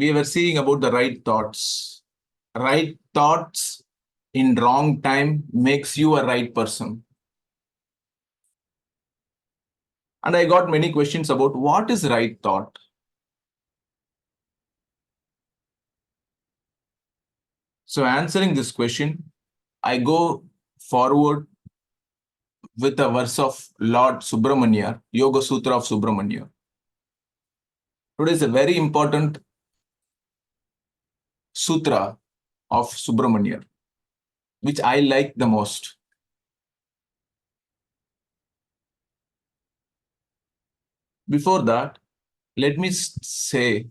we were seeing about the right thoughts. Right thoughts in wrong time makes you a right person. And I got many questions about what is right thought. So answering this question, I go forward with a verse of Lord Subramanyar, Yoga Sutra of Subramaniyar. Today is a very important sutra of Subramanyar, which I like the most. Before that, let me say,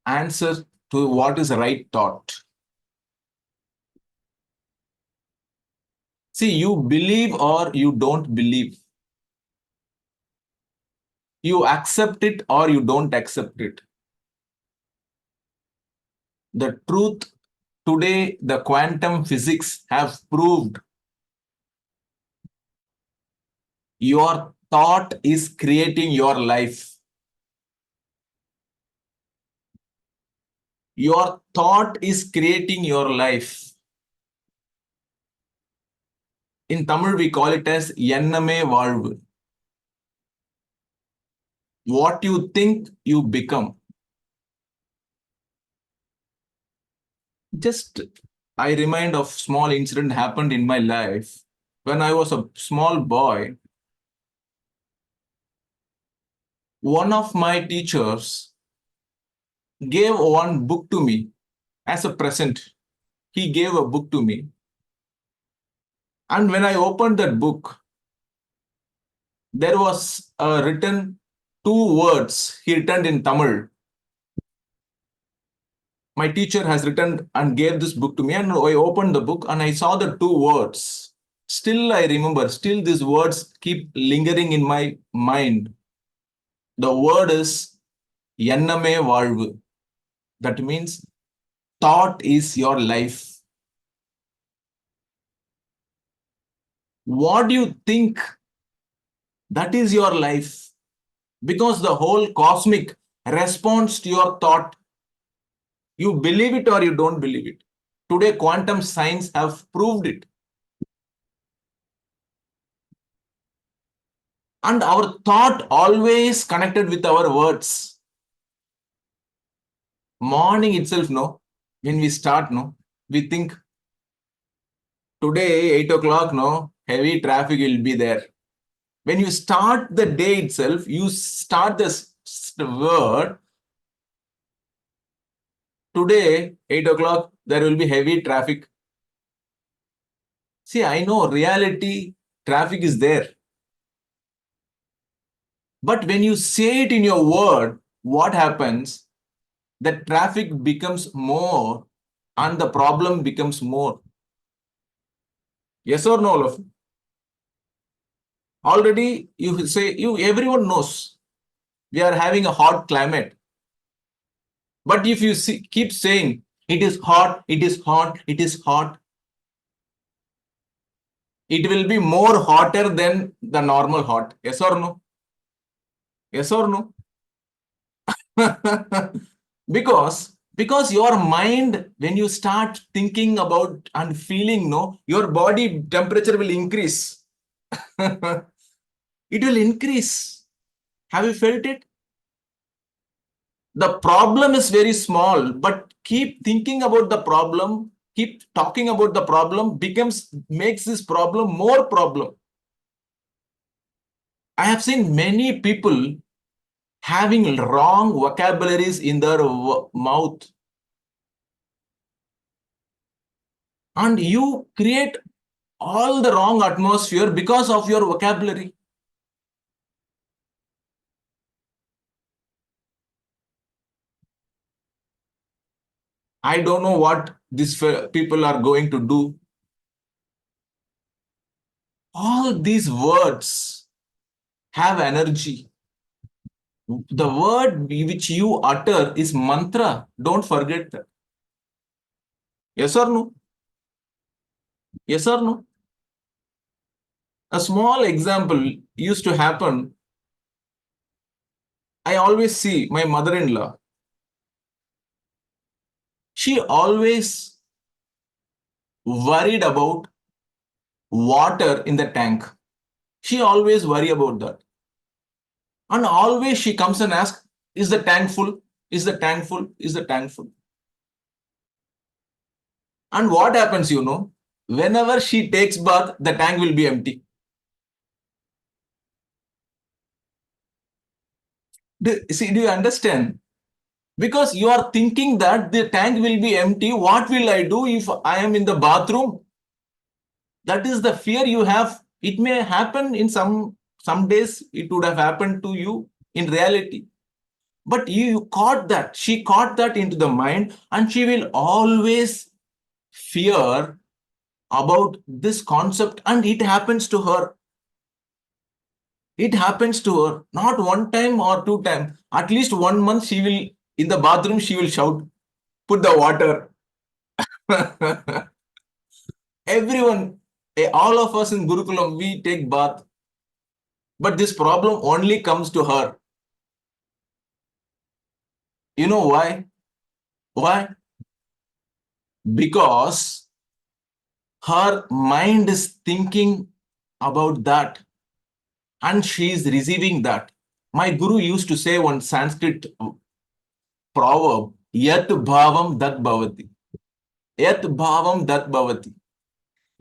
answer to what is right thought. See, you believe or you don't believe. You accept it or you don't accept it. The truth today, the quantum physics have proved your thought is creating your life. Your thought is creating your life. In Tamil, we call it as Enname Valvu. What you think, you become. Just, I remind of small incident happened in my life. When I was a small boy, one of my teachers gave one book to me as a present. He gave a book to me. And when I opened that book, there was written two words he written in Tamil. My teacher has written and gave this book to me, and I opened the book and I saw the two words. Still, I remember, still these words keep lingering in my mind. The word is Enname Valvu. That means thought is your life. What do you think? That is your life. Because the whole cosmic responds to your thought. You believe it or you don't believe it. Today, quantum science have proved it. And our thought always connected with our words. Morning itself, no, when we start, no, we think today 8 o'clock, no, heavy traffic will be there. When you start the day itself, you start this word, today 8 o'clock, there will be heavy traffic. See, I know reality, traffic is there. But when you say it in your word, what happens? The traffic becomes more and the problem becomes more. Yes or no, all of you? Already you say, everyone knows we are having a hot climate. But if you keep saying it is hot, it is hot, it is hot, it will be more hotter than the normal hot. Yes or no? Yes or no? because your mind, when you start thinking about and feeling, no, your body temperature will increase. It will increase. Have you felt it? The problem is very small, but keep thinking about the problem, keep talking about the problem, makes this problem more problem. I have seen many people having wrong vocabularies in their mouth. And you create all the wrong atmosphere because of your vocabulary. I don't know what these people are going to do. All these words have energy. The word which you utter is mantra. Don't forget that. Yes or no? Yes or no? A small example used to happen. I always see my mother-in-law. she always worried about water in the tank. She always worry about that. And always she comes and asks, is the tank full? Is the tank full? Is the tank full? And what happens, whenever she takes bath, the tank will be empty. Do you understand? Because you are thinking that the tank will be empty. What will I do if I am in the bathroom? That is the fear you have. It may happen in some days, it would have happened to you in reality. But you caught that. She caught that into the mind, and she will always fear about this concept, and it happens to her. It happens to her not one time or two times. At least 1 month she will, in the bathroom, she will shout, put the water. Everyone, all of us in Gurukulam, we take bath. But this problem only comes to her. You know why? Why? Because her mind is thinking about that and she is receiving that. My guru used to say one Sanskrit proverb, Yat bhavam dat bhavati. Yat bhavam dat bhavati.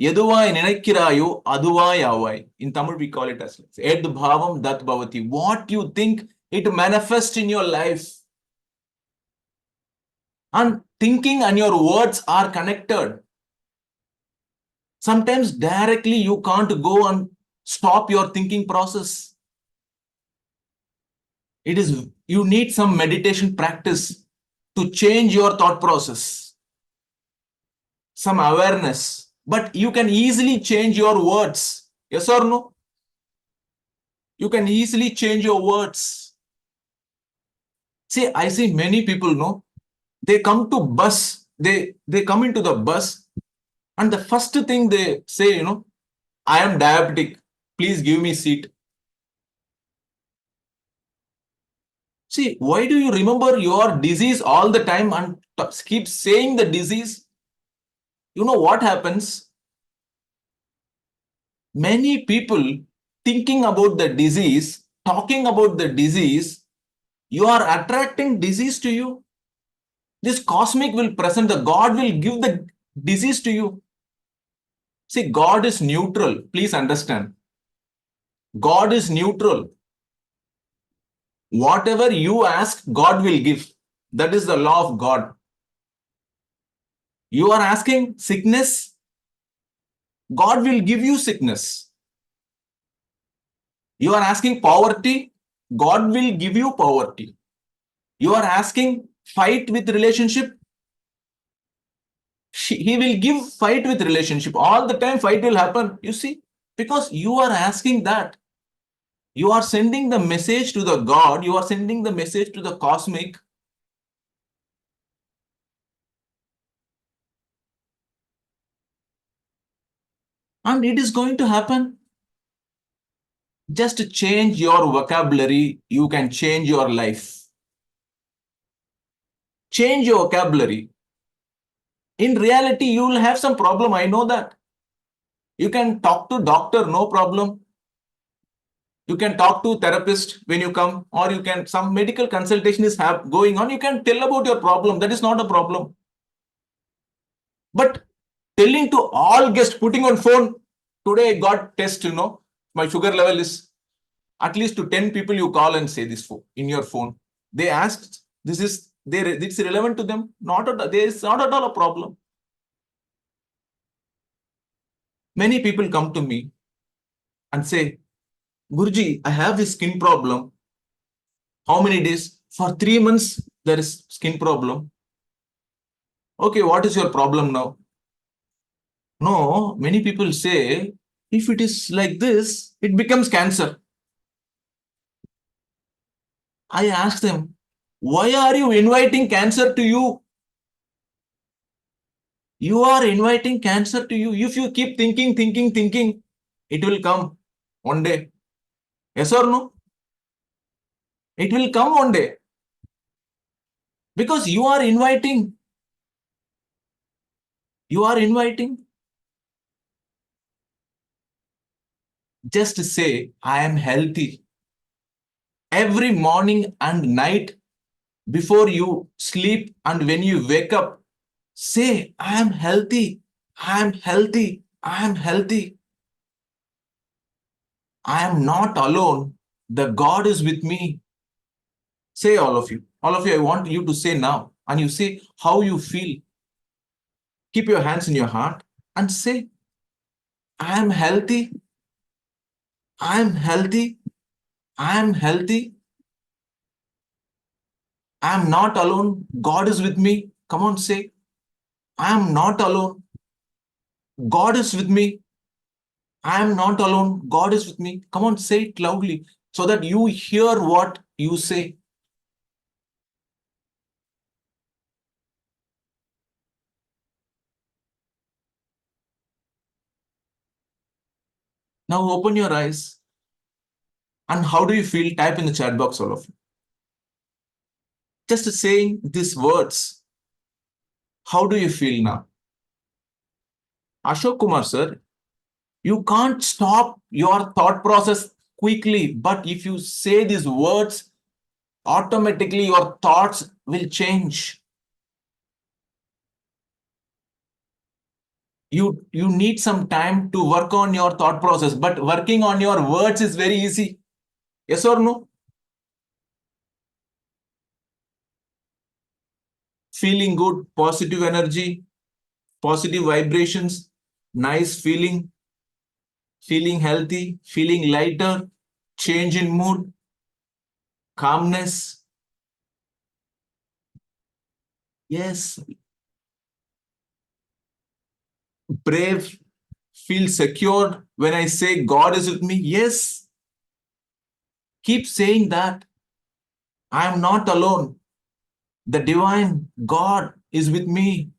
Yaduvai ninakirayo aduvai avai. In Tamil we call it as Yat bhavam dat bhavati. What you think, it manifests in your life. And thinking and your words are connected. Sometimes directly you can't go and stop your thinking process. You need some meditation practice to change your thought process. Some awareness. But you can easily change your words. Yes or no? You can easily change your words. See, I see many people, they come to bus. They come into the bus, and the first thing they say, I am diabetic. Please give me seat. See, why do you remember your disease all the time and keep saying the disease? You know what happens? Many people thinking about the disease, talking about the disease, you are attracting disease to you. This cosmic will present, the God will give the disease to you. See, God is neutral. Please understand. God is neutral. Whatever you ask, God will give. That is the law of God. You are asking sickness, God will give you sickness. You are asking poverty, God will give you poverty. You are asking fight with relationship, He will give fight with relationship. All the time fight will happen, you see, because you are asking that. You are sending the message to the God, you are sending the message to the cosmic. And it is going to happen. Just change your vocabulary, you can change your life. Change your vocabulary. In reality, you will have some problem, I know that. You can talk to doctor, no problem. You can talk to therapist when you come, or you can, some medical consultation is going on, you can tell about your problem, that is not a problem. But telling to all guests, putting on phone, today I got test, my sugar level is, at least to 10 people you call and say this in your phone. They asked, it's relevant to them, there is not at all a problem. Many people come to me and say, Guruji, I have this skin problem. How many days? For 3 months, there is skin problem. Okay, what is your problem now? No, many people say, if it is like this, it becomes cancer. I ask them, why are you inviting cancer to you? You are inviting cancer to you. If you keep thinking, it will come one day. Yes or no? It will come one day. Because you are inviting. You are inviting. Just say, I am healthy. Every morning and night before you sleep and when you wake up, say, I am healthy. I am healthy. I am healthy. I am not alone. The God is with me. Say, all of you. All of you, I want you to say now. And you say how you feel. Keep your hands in your heart and say, I am healthy. I am healthy. I am healthy. I am not alone. God is with me. Come on, say, I am not alone. God is with me. I am not alone. God is with me. Come on, say it loudly so that you hear what you say. Now open your eyes. And how do you feel? Type in the chat box, all of you. Just saying these words, how do you feel now? Ashok Kumar, sir, you can't stop your thought process quickly, but if you say these words, automatically your thoughts will change. You need some time to work on your thought process, but working on your words is very easy. Yes or no? Feeling good, positive energy, positive vibrations, nice feeling, feeling healthy, feeling lighter, change in mood, calmness. Yes, brave, feel secured when I say God is with me. Yes, keep saying that. I am not alone. The divine God is with me.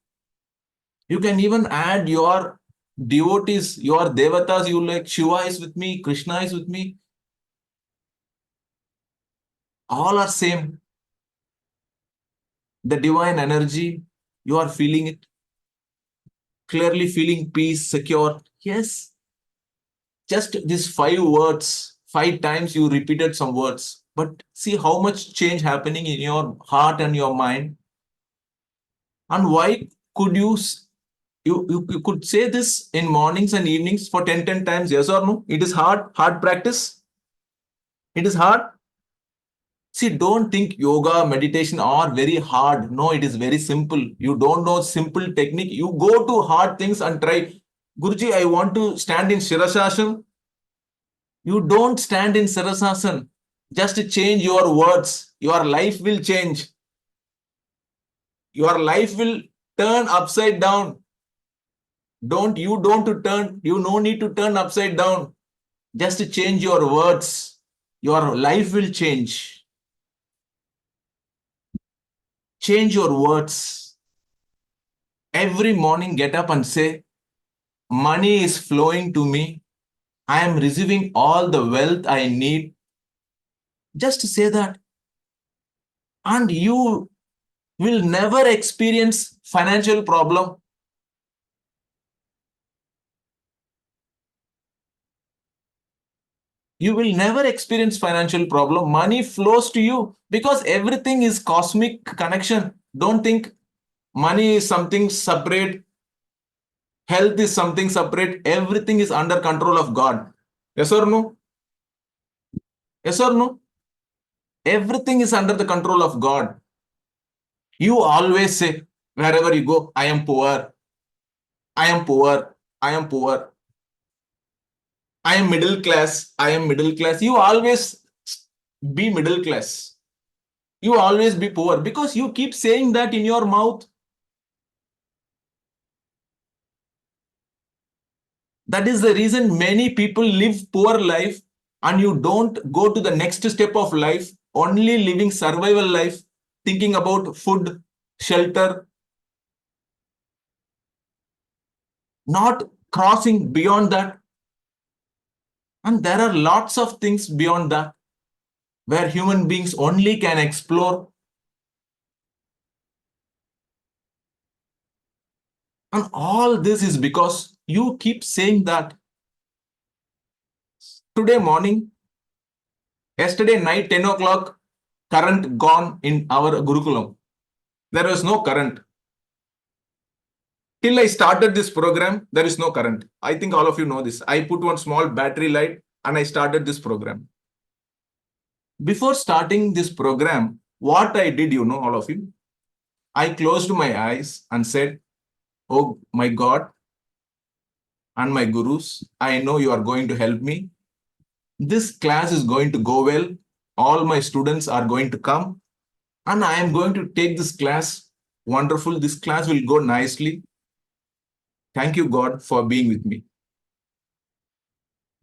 You can even add your devotees, your devatas. You like Shiva is with me, Krishna is with me. All are same. The divine energy, you are feeling it, clearly feeling peace, secure. Yes, just these 5 words, 5 times you repeated some words. But see how much change happening in your heart and your mind. And why could you could say this in mornings and evenings for 10 times, yes or no? It is hard practice. It is hard. See, don't think yoga, meditation are very hard. No, it is very simple. You don't know simple technique. You go to hard things and try. Guruji, I want to stand in Shirasasana. You don't stand in Shirasasana. Just change your words. Your life will change. Your life will turn upside down. Don't to turn. You no need to turn upside down. Just change your words. Your life will change. Change your words. Every morning, get up and say, money is flowing to me. I am receiving all the wealth I need. Just say that. And you will never experience financial problem. You will never experience financial problem. Money flows to you because everything is cosmic connection. Don't think money is something separate. Health is something separate. Everything is under control of God. Yes or no? Yes or no? Everything is under the control of God. You always say, wherever you go, I am poor. I am poor. I am poor. I am middle class. I am middle class. You always be middle class. You always be poor because you keep saying that in your mouth. That is the reason many people live poor life and you don't go to the next step of life, only living survival life, thinking about food, shelter, not crossing beyond that. And there are lots of things beyond that where human beings only can explore. And all this is because you keep saying that today morning, yesterday night, 10 o'clock, current gone in our Gurukulam. There was no current. Till I started this program, there is no current. I think all of you know this. I put one small battery light and I started this program. Before starting this program, what I did, all of you, I closed my eyes and said, "Oh my God and my gurus, I know you are going to help me. This class is going to go well. All my students are going to come and I am going to take this class wonderful. This class will go nicely. Thank you, God, for being with me."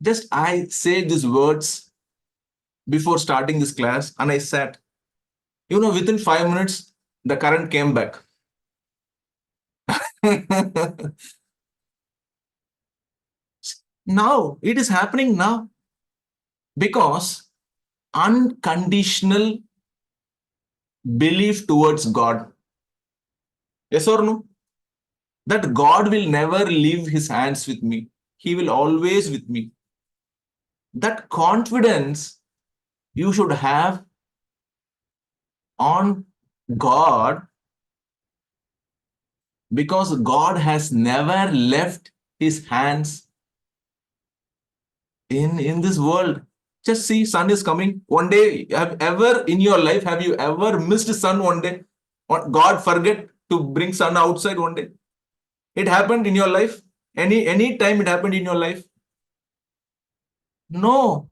Just I said these words before starting this class and I sat. Within 5 minutes, the current came back. Now, it is happening now because unconditional belief towards God. Yes or no? That God will never leave his hands with me. He will always with me. That confidence you should have on God, because God has never left his hands in this world. Just see, sun is coming. One day, have you ever missed sun one day? God forget to bring sun outside one day. It happened in your life? Any time it happened in your life? No,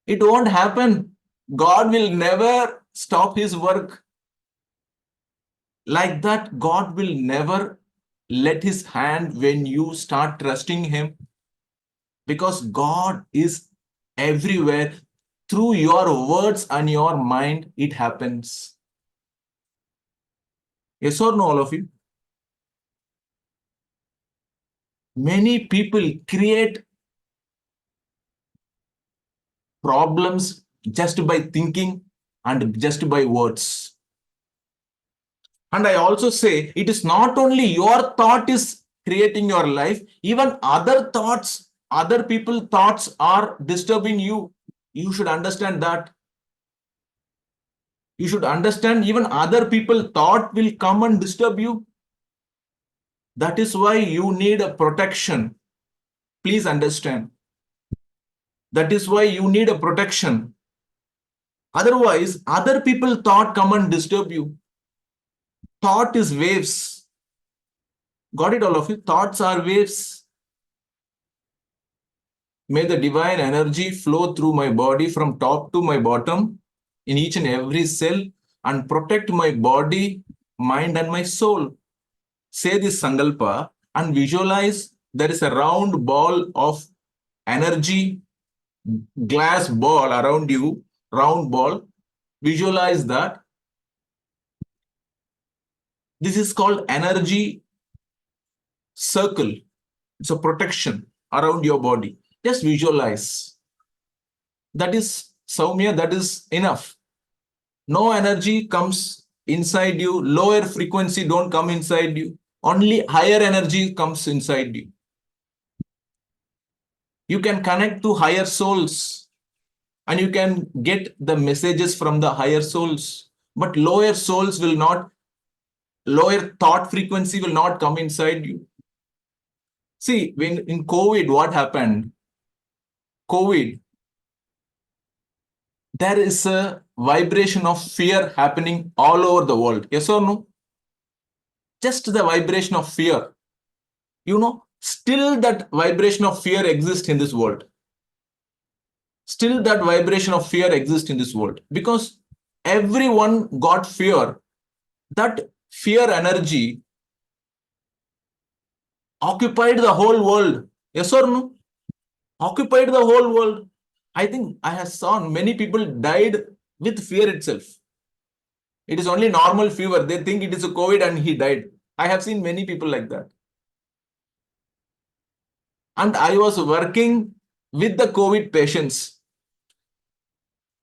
it won't happen. God will never stop his work. Like that, God will never let his hand when you start trusting him, because God is everywhere. Through your words and your mind, it happens. Yes or no, all of you? Many people create problems just by thinking and just by words. And I also say it is not only your thought is creating your life, even other thoughts, other people's thoughts are disturbing you. You should understand that. You should understand even other people thought will come and disturb you. That is why you need a protection. Please understand. That is why you need a protection. Otherwise, other people thought come and disturb you. Thought is waves. Got it, all of you? Thoughts are waves. May the divine energy flow through my body from top to my bottom in each and every cell and protect my body, mind, and my soul. Say this Sangalpa and visualize there is a round ball of energy, glass ball around you, round ball. Visualize that. This is called energy circle. It's a protection around your body. Just visualize. That is Saumya, that is enough. No energy comes inside you. Lower frequency don't come inside you. Only higher energy comes inside you. You can connect to higher souls and you can get the messages from the higher souls. But lower souls will not, lower thought frequency will not come inside you. See, when in COVID, what happened? COVID, there is a vibration of fear happening all over the world. Yes or no? Just the vibration of fear. Still that vibration of fear exists in this world. Still that vibration of fear exists in this world because everyone got fear. That fear energy occupied the whole world. Yes or no? Occupied the whole world. I think I have seen many people died with fear itself. It is only normal fever. They think it is a COVID and he died. I have seen many people like that. And I was working with the COVID patients.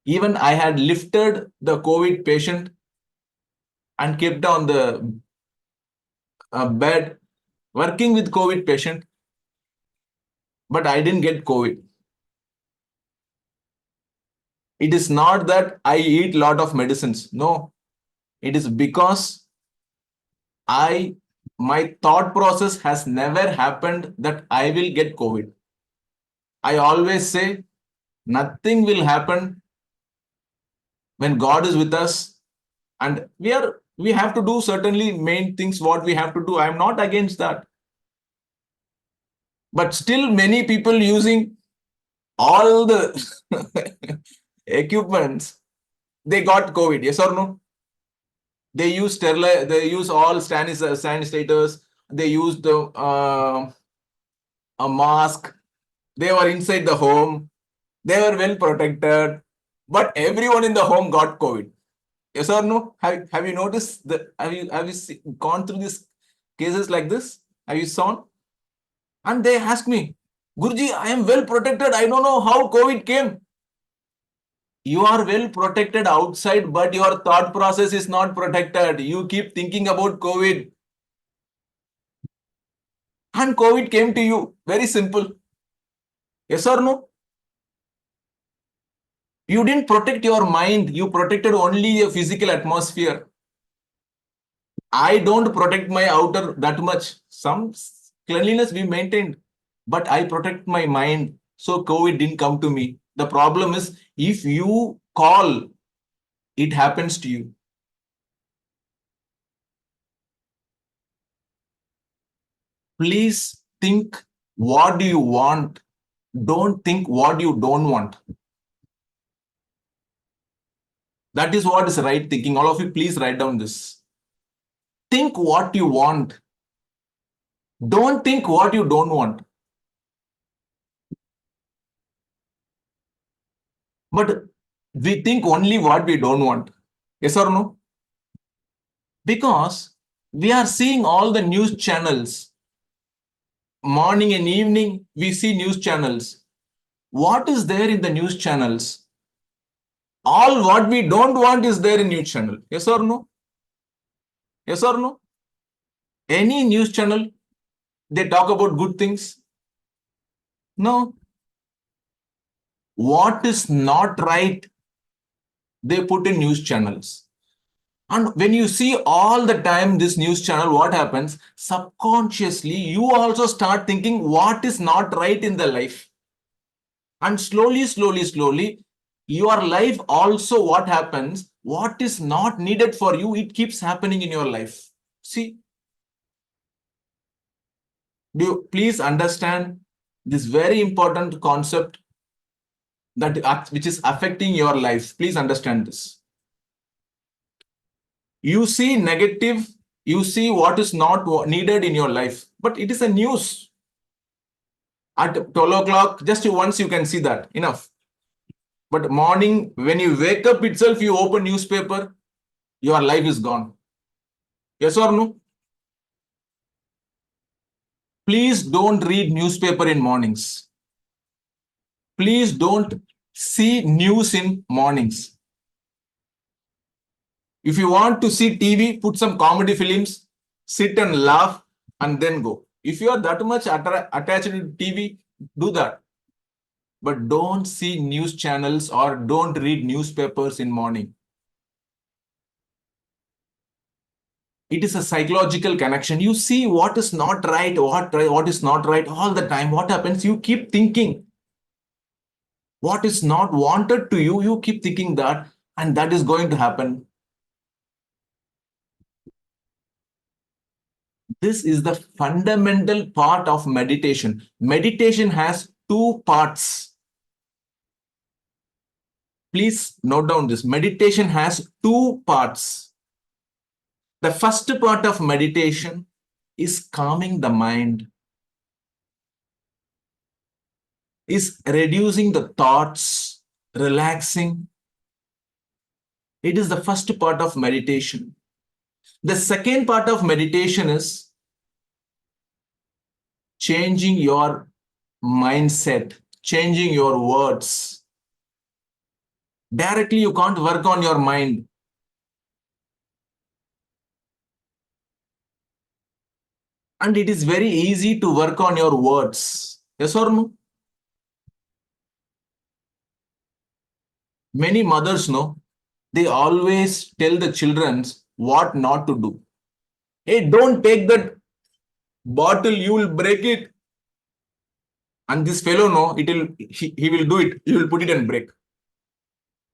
Even I had lifted the COVID patient and kept on the bed working with COVID patient, but I didn't get COVID. It is not that I eat lot of medicines. No, it is because my thought process has never happened that I will get COVID. I always say nothing will happen when God is with us, and we have to do certainly main things what we have to do. I am not against that, but still many people using all the equipments, they got COVID. Yes or no? They use they use all sanitizers. They used a mask. They were inside the home. They were well protected, but everyone in the home got COVID. Yes or no? Have you noticed that? Have you gone through these cases like this? Have you seen? And they ask me, Guruji, I am well protected. I don't know how COVID came. You are well protected outside, but your thought process is not protected. You keep thinking about COVID, and COVID came to you. Very simple. Yes or no? You didn't protect your mind. You protected only a physical atmosphere. I don't protect my outer that much. Some cleanliness we maintained, but I protect my mind. So COVID didn't come to me. The problem is if you call, it happens to you. Please think what do you want. Don't think what you don't want. That is what is right thinking. All of you, please write down this. Think what you want. Don't think what you don't want. But we think only what we don't want. Yes or no? Because we are seeing all the news channels. Morning and evening, we see news channels. What is there in the news channels? All what we don't want is there in news channel. Yes or no? Yes or no? Any news channel, they talk about good things. No. What is not right, they put in news channels. And when you see all the time this news channel, what happens? Subconsciously, you also start thinking what is not right in the life. And slowly, your life also what happens? What is not needed for you, it keeps happening in your life. See, do you please understand this very important concept that which is affecting your life? Please understand this. You see negative, you see what is not needed in your life, but it is a news. At 12 o'clock, just once you can see that, enough. But morning, when you wake up itself, you open newspaper, your life is gone. Yes or no? Please don't read newspaper in mornings. Please don't see news in mornings. If you want to see TV, put some comedy films, sit and laugh, and then go. If you are that much attached to TV, do that. But don't see news channels or don't read newspapers in morning. It is a psychological connection. You see what is not right, what is not right all the time. What happens? You keep thinking what is not wanted to you. You keep thinking that, and that is going to happen. This is the fundamental part of meditation. Meditation has two parts. Please note down this. Meditation has two parts. The first part of meditation is calming the mind, is reducing the thoughts, relaxing. It is the first part of meditation. The second part of meditation is changing your mindset, changing your words. Directly, you can't work on your mind. And it is very easy to work on your words. Yes or no? Many mothers know, they always tell the children what not to do. Hey, don't take that bottle, you will break it. And this fellow, no, he will do it. He will put it and break.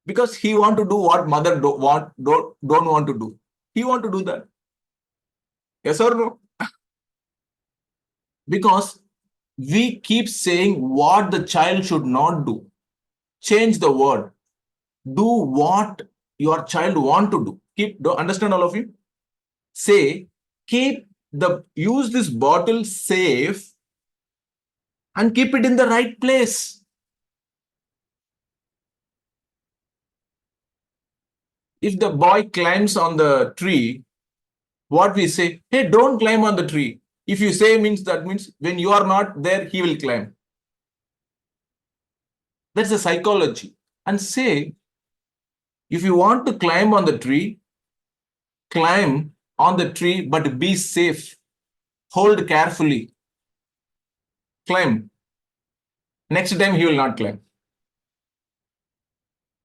Because he want to do what mother don't want to do. He want to do that. Yes or no? Because we keep saying what the child should not do. Change the word. Do what your child want to do. Do understand all of you? Say, use this bottle safe and keep it in the right place. If the boy climbs on the tree, what we say, hey, don't climb on the tree. If you say that means when you are not there, he will climb. That's the psychology. And say, if you want to climb on the tree, climb on the tree, but be safe. Hold carefully. Climb. Next time he will not climb.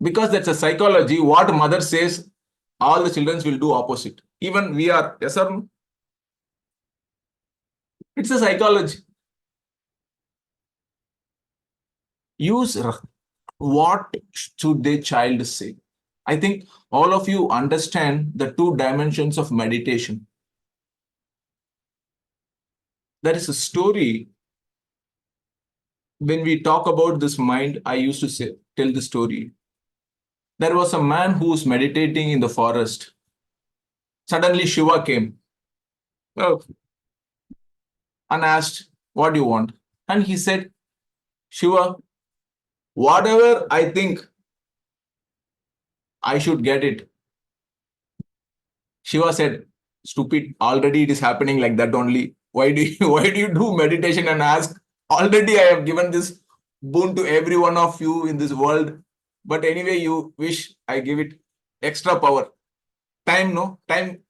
Because that's a psychology. What mother says, all the children will do opposite. Even we are, yes or no? It's a psychology. Use what should the child say. I think all of you understand the two dimensions of meditation. There is a story. When we talk about this mind, I used to tell the story. There was a man who was meditating in the forest. Suddenly Shiva came and asked, what do you want? And he said, Shiva, whatever I think, I should get it. Shiva said, stupid, already it is happening like that only. Why do you do meditation and ask? Already I have given this boon to every one of you in this world. But anyway, you wish I give it extra power. Time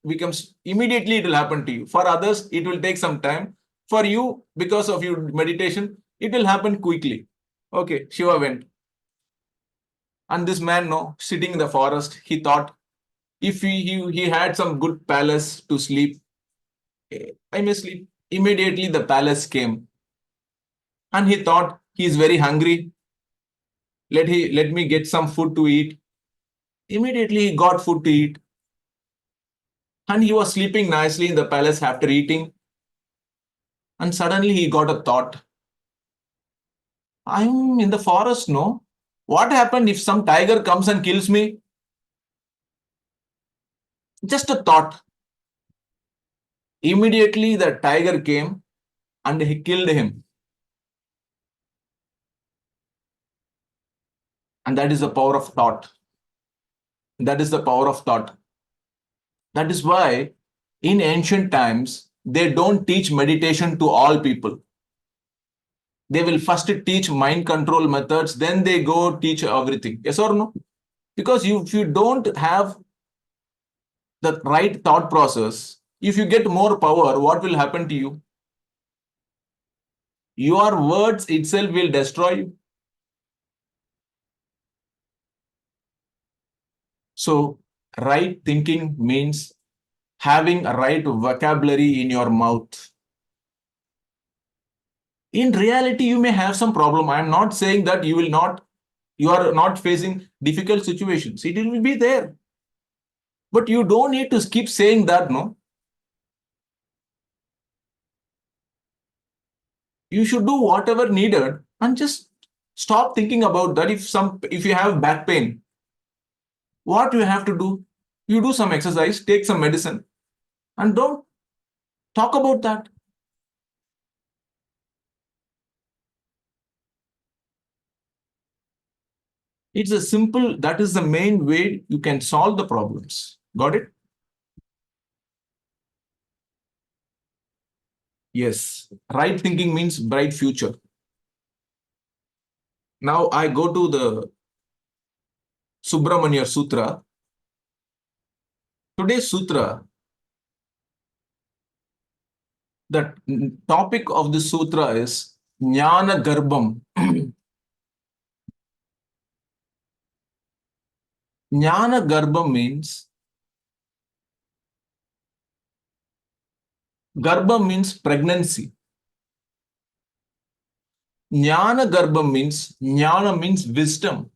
becomes immediately it will happen to you. For others, it will take some time. For you, because of your meditation, it will happen quickly. Okay, Shiva went. And this man, no, sitting in the forest, he thought, if he had some good palace to sleep, I may sleep. Immediately the palace came. And he thought he is very hungry. Let me get some food to eat. Immediately he got food to eat. And he was sleeping nicely in the palace after eating. And suddenly he got a thought. I'm in the forest, no? What happened if some tiger comes and kills me? Just a thought. Immediately the tiger came and he killed him. And that is the power of thought. That is the power of thought. That is why in ancient times, they don't teach meditation to all people. They will first teach mind control methods, then they go teach everything. Yes or no? Because if you don't have the right thought process, if you get more power, what will happen to you? Your words itself will destroy you. So, right thinking means having a right vocabulary in your mouth. In reality, you may have some problem. I am not saying that you are not facing difficult situations. It will be there. But you don't need to keep saying that, no. You should do whatever needed and just stop thinking about that. If you have back pain, what you have to do? You do some exercise, take some medicine, and don't talk about that. It's a simple, that is the main way you can solve the problems. Got it? Yes. Right thinking means bright future. Now I go to the Subramaniyar Sutra. Today's Sutra The topic of the sutra is Gnana Garbam. Gnana Garbam means Garbha means pregnancy. Gnana Garbam means Jnana means wisdom.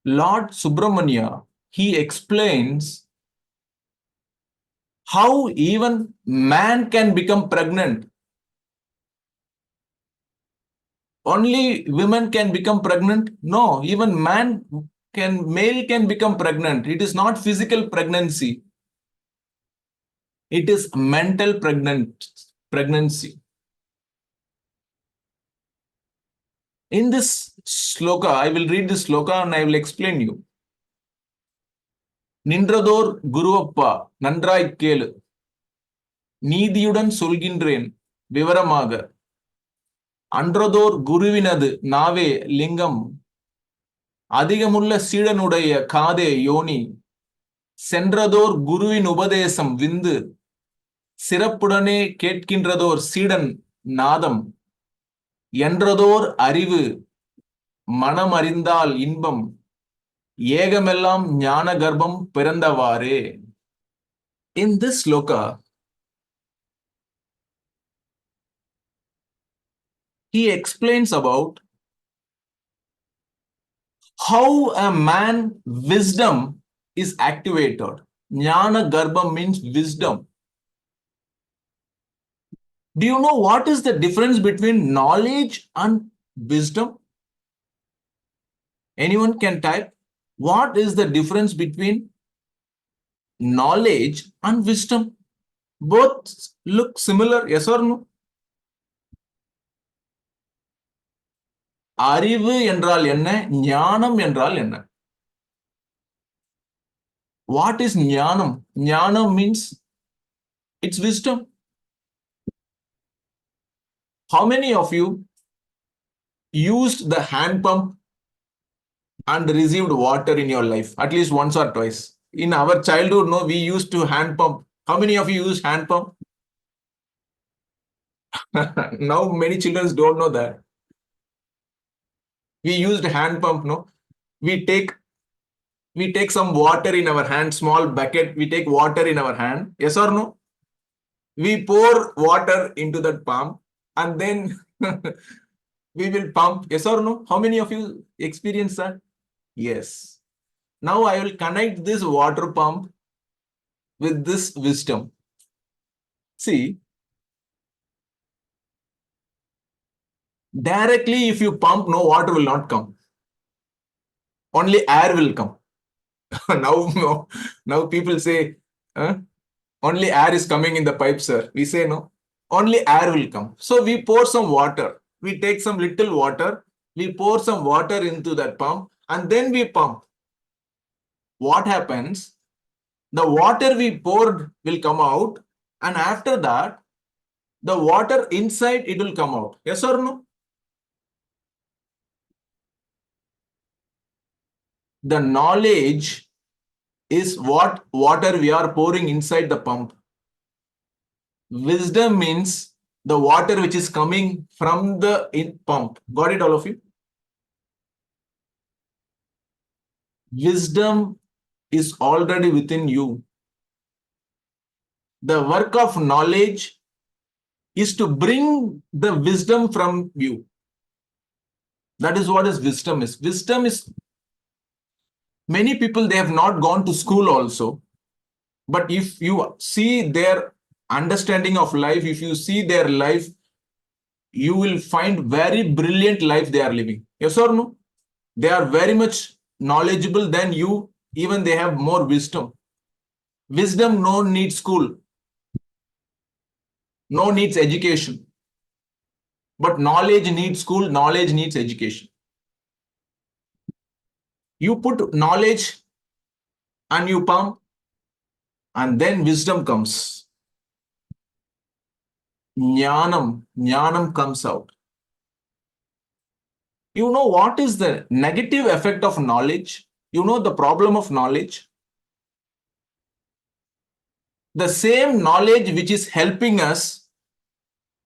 Lord Subramaniyar, he explains how even man can become pregnant. Only women can become pregnant? No, even male can become pregnant. It is not physical pregnancy. It is mental pregnancy. In this sloka, I will read this sloka and I will explain you. நின்றதோர் குருவப்பா நன்றாய்க் கேளு நீதியுடன் சொல்கின்றேன் விவரமாக அன்றதோர் குருவினது நாவே லிங்கம் அதிகமுள்ள சீடனுடைய காதே யோனி சென்றதோர் குருவின் உபதேசம் விந்து சிறப்புடனே கேட்கின்றதோர் சீடன் நாதம் என்றதோர் அறிவு மனம் அறிந்தால் இன்பம் ஏகமெல்லாம் ஞான கர்ப்பம் பிறந்தவாறே. In this sloka, he explains about how a man wisdom is activated. Jnana Garbha means wisdom. Do you know what is the difference between knowledge and wisdom? Anyone can type. What is the difference between knowledge and wisdom? Both look similar, yes or no? அறிவு என்றால் என்ன ஞானம் என்றால் என்ன? What is ஞானம்? ஞானம் means it's wisdom. How many of you used the hand pump and received water in your life? At least once or twice. In our childhood, no, we used to hand pump. How many of you used hand pump? Now many children don't know that. We used hand pump, no? We take some water in our hand, small bucket, we take water in our hand, yes or no? We pour water into that pump and then we will pump, yes or no? How many of you experience that? Yes. Now I will connect this water pump with this wisdom. See, directly if you pump, no water will not come. Only air will come. Now people say, only air is coming in the pipe, sir. We say no, only air will come. So we pour some water. We take some little water. We pour some water into that pump and then we pump. What happens? The water we poured will come out and after that, the water inside it will come out. Yes or no? The knowledge is what water we are pouring inside the pump. Wisdom means the water which is coming from the pump. Got it, all of you? Wisdom is already within you. The work of knowledge is to bring the wisdom from you. That is what is wisdom is. Wisdom is, many people, they have not gone to school also. But if you see their understanding of life, if you see their life, you will find very brilliant life they are living. Yes or no? They are very much knowledgeable than you. Even they have more wisdom. Wisdom no needs school. No needs education. But knowledge needs school. Knowledge needs education. You put knowledge and you pump and then wisdom comes. Jnanam comes out. You know what is the negative effect of knowledge? You know the problem of knowledge? the same knowledge which is helping us,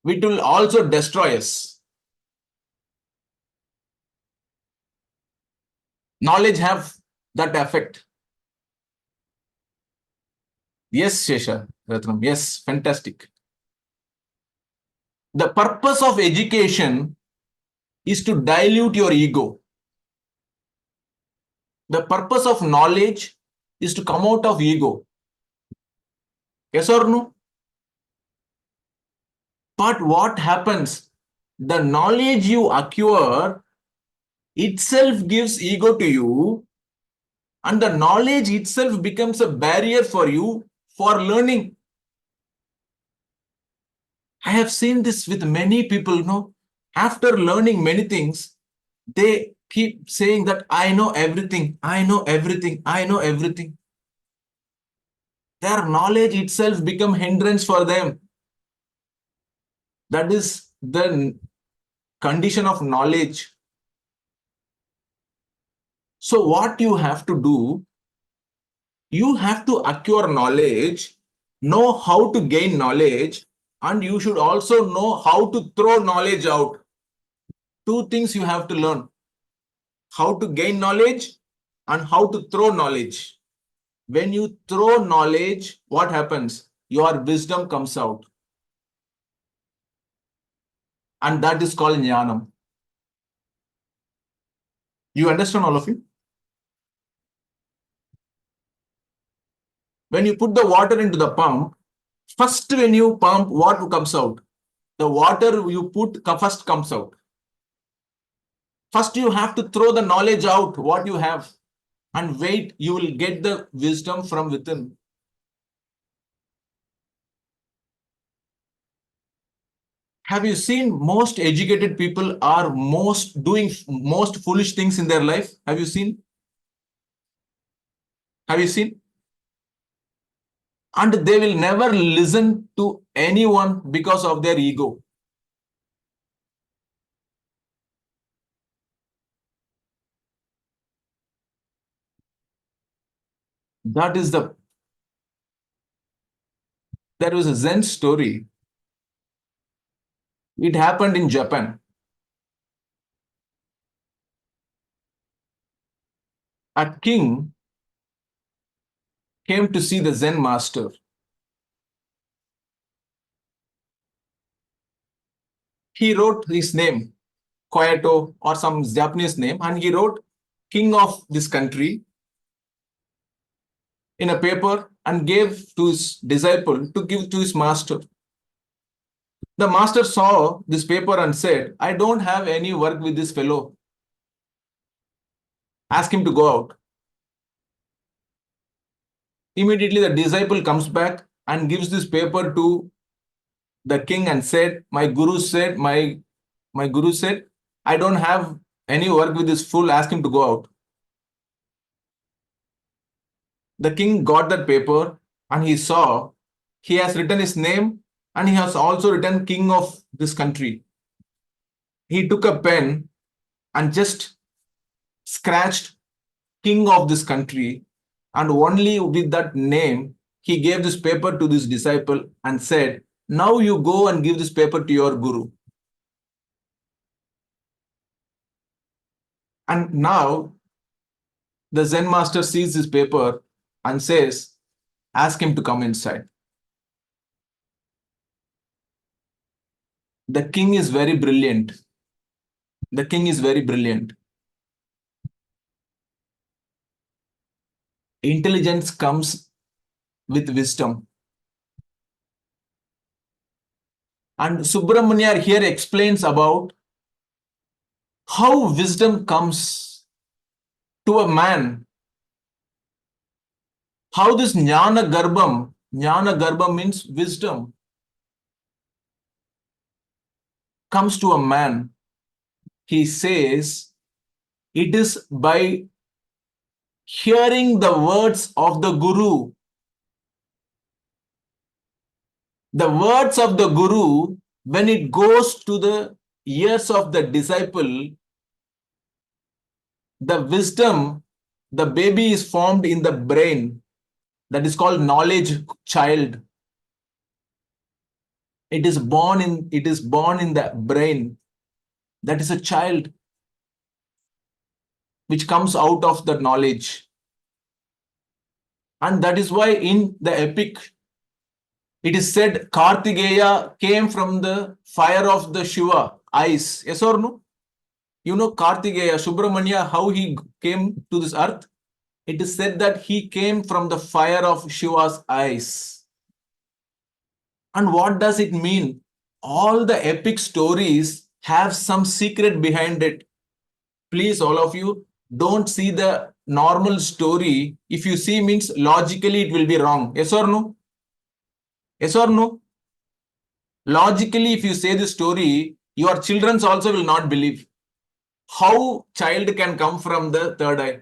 it will also destroy us. Knowledge have that effect. Yes, Shesha Ratnam. Yes, fantastic. The purpose of education is to dilute your ego. The purpose of knowledge is to come out of ego. Yes or no? But what happens? The knowledge you acquire itself gives ego to you, and the knowledge itself becomes a barrier for you for learning. I have seen this with many people, after learning many things, they keep saying that I know everything, I know everything, I know everything. Their knowledge itself become hindrance for them. That is the condition of knowledge. So what you have to do, you have to acquire knowledge, know how to gain knowledge, and you should also know how to throw knowledge out. Two things you have to learn: how to gain knowledge and how to throw knowledge. When you throw knowledge, what happens? Your wisdom comes out. And that is called jnanam. You understand, all of you? When you put the water into the pump, first when you pump, what comes out? The water you put first comes out. First you have to throw the knowledge out, what you have, and wait, you will get the wisdom from within. Have you seen most educated people are doing most foolish things in their life? Have you seen? Have you seen? And they will never listen to anyone because of their ego. That is there was a Zen story. It happened in Japan. A king came to see the Zen master. He wrote his name, Kyoto or some Japanese name, and he wrote king of this country in a paper and gave to his disciple to give to his master. The master saw this paper and said, I don't have any work with this fellow. Ask him to go out. Immediately the disciple comes back and gives this paper to the king and said, my guru said, I don't have any work with this fool, ask him to go out. The king got that paper and he saw he has written his name and he has also written king of this country. He took a pen and just scratched king of this country, and only with that name he gave this paper to this disciple and said, now you go and give this paper to your guru. And now the Zen master sees this paper and says, ask him to come inside. The king is very brilliant. The king is very brilliant. Intelligence comes with wisdom. And Subramaniyar here explains about how wisdom comes to a man. How this Gnana Garpa means wisdom, comes to a man. He says, it is by hearing the words of the guru. The words of the guru, when it goes to the ears of the disciple, the wisdom, the baby is formed in the brain. That is called knowledge child. It is born in the brain. That is a child which comes out of the knowledge. And that is why in the epic, it is said Kartigeya came from the fire of the Shiva eyes. Yes or no? You know Kartigeya, Subramaniyar, how he came to this earth? It is said that he came from the fire of Shiva's eyes. And what does it mean? All the epic stories have some secret behind it. Please, all of you, don't see the normal story. If you see means logically it will be wrong. Yes or no? Yes or no? Logically, if you say the story, your children also will not believe. How child can come from the third eye?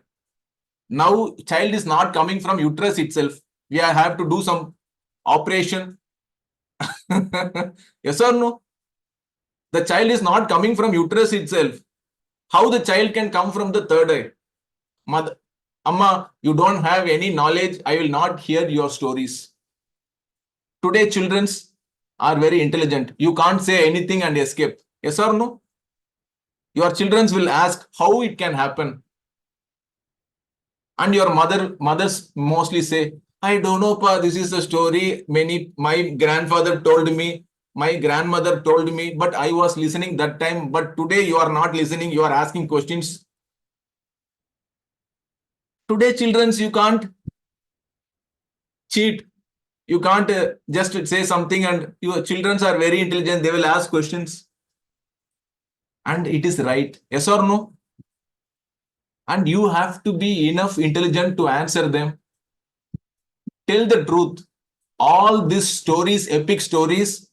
Now, child is not coming from uterus itself. We have to do some operation. Yes or no? The child is not coming from uterus itself. How the child can come from the third eye? Mother, Amma, you don't have any knowledge. I will not hear your stories. Today, children are very intelligent. You can't say anything and escape. Yes or no? Your children will ask how it can happen. And your mothers mostly say, I don't know, pa, this is the story. My grandfather told me, my grandmother told me, but I was listening that time. But today you are not listening. You are asking questions. Today, children, you can't cheat. You can't just say something, and your children are very intelligent. They will ask questions. And it is right. Yes or no? And you have to be enough intelligent to answer them. Tell the truth. All these stories, epic stories,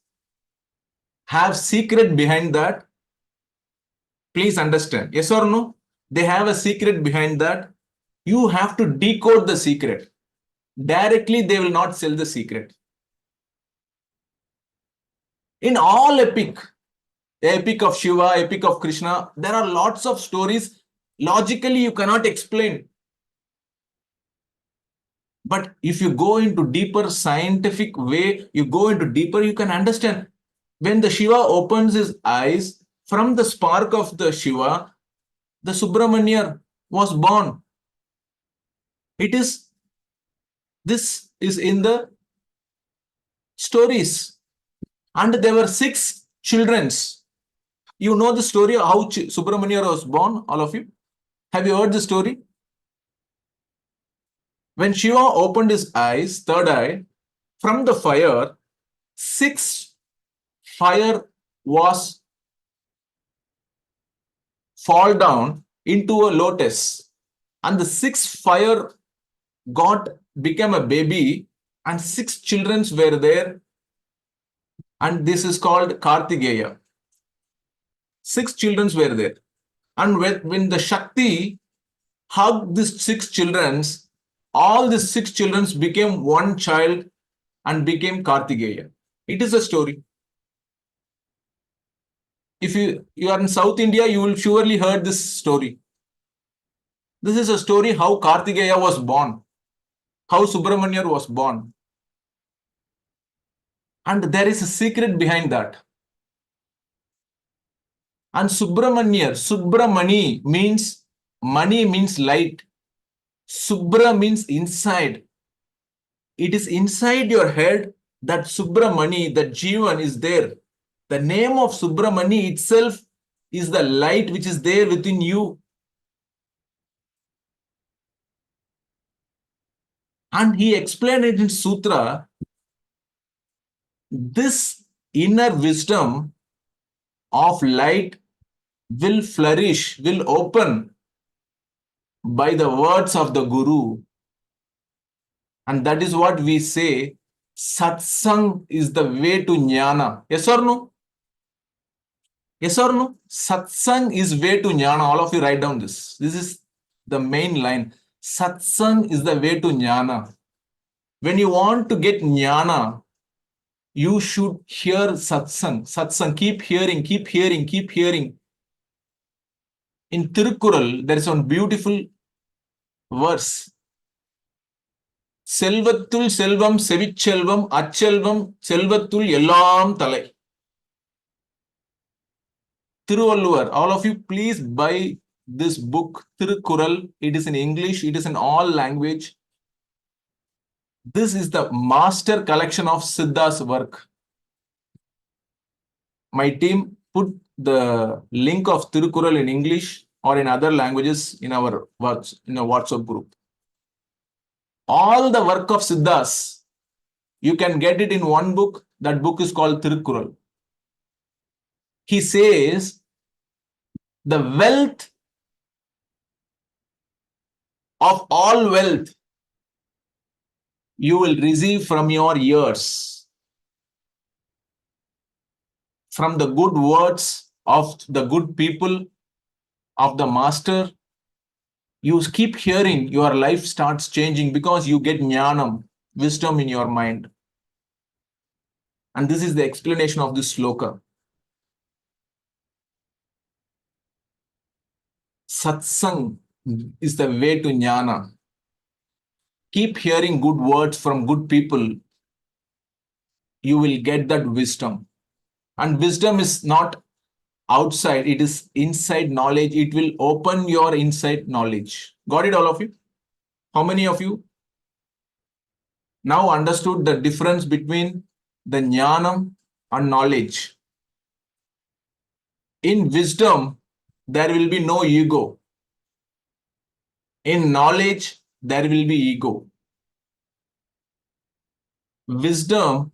have secret behind that. Please understand. Yes or no? They have a secret behind that. You have to decode the secret. Directly, they will not sell the secret. In all epic, the epic of Shiva, epic of Krishna, there are lots of stories. Logically, you cannot explain. But if you go into deeper scientific way, you go into deeper, you can understand. When the Shiva opens his eyes, from the spark of the Shiva, the Subramaniyar was born. This is in the stories. And there were 6 children. You know the story of how Subramaniyar was born, all of you? Have you heard the story? When Shiva opened his eyes, third eye, from the fire, 6 fire was fall down into a lotus. And the 6th fire became a baby, and 6 children were there. And this is called Kartigeya. 6 children were there. And when the Shakti hugged these 6 children, all the 6 children became one child and became Kartigeya. It is a story. If you are in South India, you will surely heard this story. This is a story how Kartigeya was born, how Subramaniyar was born. And there is a secret behind that. And Subramani means, money means light. Subra means inside. It is inside your head that Subramani, that Jivan is there. The name of Subramani itself is the light which is there within you. And he explained it in Sutra. This inner wisdom of light will flourish, will open by the words of the Guru. And that is what we say, Satsang is the way to Jnana. Yes or no? Yes or no? Satsang is way to Jnana. All of you write down this. This is the main line. Satsang is the way to Jnana. When you want to get Jnana, you should hear Satsang. Satsang, keep hearing, keep hearing, keep hearing. In Tirukkural, there is one beautiful verse. செல்வத்துள் செல்வம் செவிச்செல்வம் அச்செல்வம் செல்வத்துள் எல்லாம் தலை. Thiruvalluvar, all of you please buy this book, Thirukural. It is in English, it is in all language. This is the master collection of Siddha's work. My team put the link of Thirukural in English or in other languages in our WhatsApp group. All the work of Siddhas, you can get it in one book. That book is called Thirukural. He says the wealth of all wealth you will receive from your ears, from the good words of the good people, of the master. You keep hearing, your life starts changing because you get jnanam, wisdom in your mind. And this is the explanation of this sloka. Satsang is the way to jnana. Keep hearing good words from good people. You will get that wisdom. And wisdom is not outside, it is inside knowledge. It will open your inside knowledge. Got it, all of you? How many of you now understood the difference between the jnanam and knowledge? In wisdom, there will be no ego. In knowledge, there will be ego. Wisdom,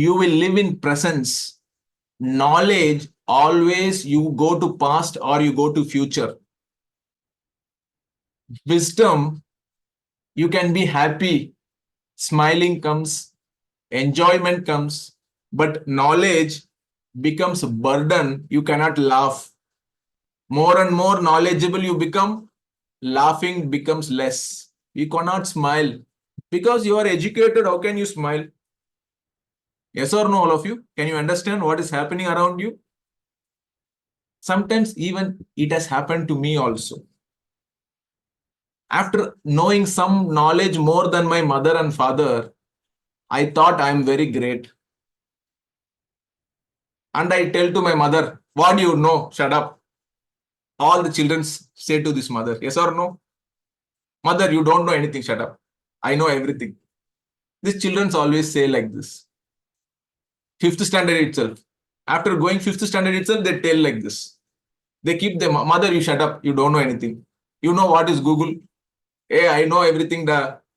you will live in presence. Knowledge, always you go to past or you go to future. Wisdom, you can be happy, smiling comes, enjoyment comes, but knowledge becomes a burden. You cannot laugh. More and more knowledgeable you become, laughing becomes less. You cannot smile. Because you are educated, how can you smile? Yes or no, all of you? Can you understand what is happening around you? Sometimes even it has happened to me also. After knowing some knowledge more than my mother and father, I thought I am very great. And I tell to my mother, what do you know? Shut up. All the children say to this mother, yes or no? Mother, you don't know anything, shut up. I know everything. These children always say like this. Fifth standard itself. After going fifth standard itself, they tell like this. They keep them, mother, you shut up. You don't know anything. You know what is Google? Hey, I know everything.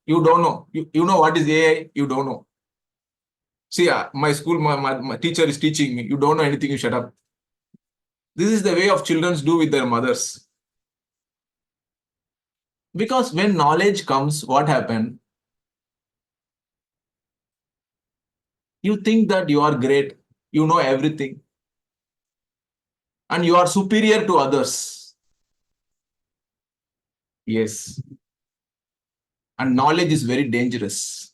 You don't know. You know what is AI? You don't know. See, my school, my teacher is teaching me. You don't know anything. You shut up. This is the way of children do with their mothers. Because when knowledge comes, what happened? You think that you are great. You know everything. And you are superior to others. Yes. And knowledge is very dangerous.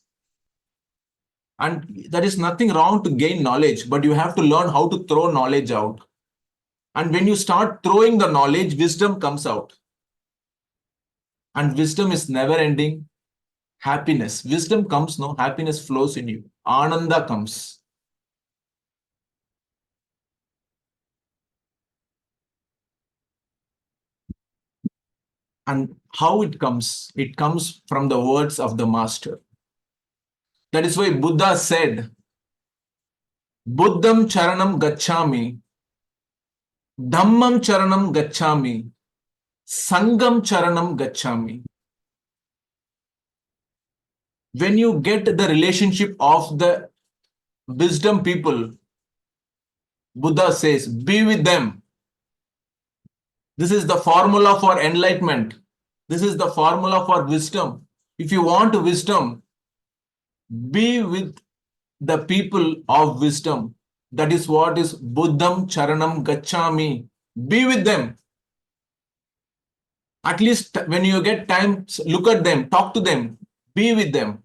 And there is nothing wrong to gain knowledge, but you have to learn how to throw knowledge out. And when you start throwing the knowledge, wisdom comes out. And wisdom is never ending. Happiness. Wisdom comes, no? Happiness flows in you. Ananda comes. And how it comes? It comes from the words of the master. That is why Buddha said, Buddham charanam gacchami, Dhammam charanam gacchami, Sangam charanam gacchami. When you get the relationship of the wisdom people, Buddha says, be with them. This is the formula for enlightenment. This is the formula for wisdom. If you want wisdom, be with the people of wisdom. That is what is Buddham charanam gacchami. Be with them. At least when you get time, look at them, talk to them, be with them.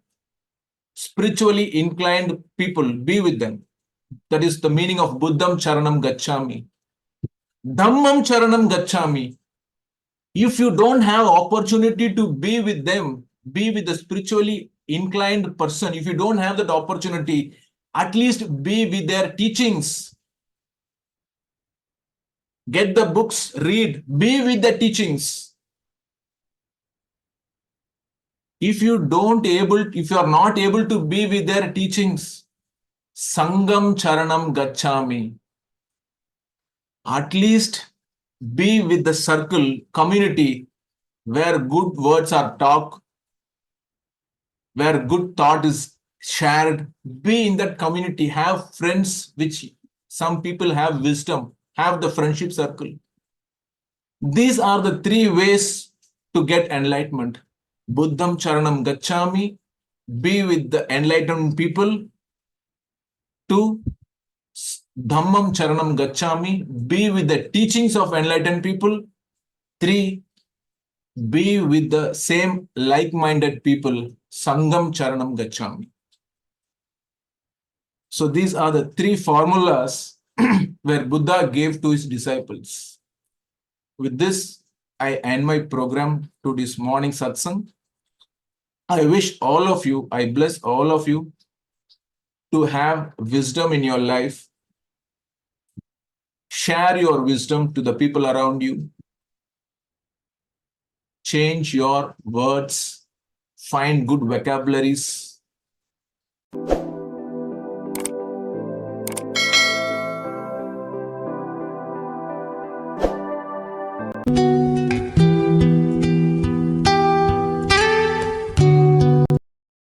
Spiritually inclined people, be with them. That is the meaning of Buddham charanam gacchami. Dhammam charanam gacchami. If you don't have opportunity to be with them, be with the spiritually inclined person, if you don't have that opportunity, at least be with their teachings. Get the books, read, be with the teachings. If you are not able to be with their teachings, Sangam Charanam Gachami. At least be with the circle, community, where good words are talked, where good thought is shared. Be in that community. Have friends, which some people have wisdom, have the friendship circle. These are the three ways to get enlightenment. Buddham Charanam Gachami, be with the enlightened people. 2. Dhammam Charanam Gachami, be with the teachings of enlightened people. 3. Be with the same like-minded people. Sangam Charanam Gachami. So these are the three formulas where Buddha gave to his disciples. With this, I end my program to this morning satsang. I wish all of you, I bless all of you to have wisdom in your life. Share your wisdom to the people around you. Change your words. Find good vocabularies.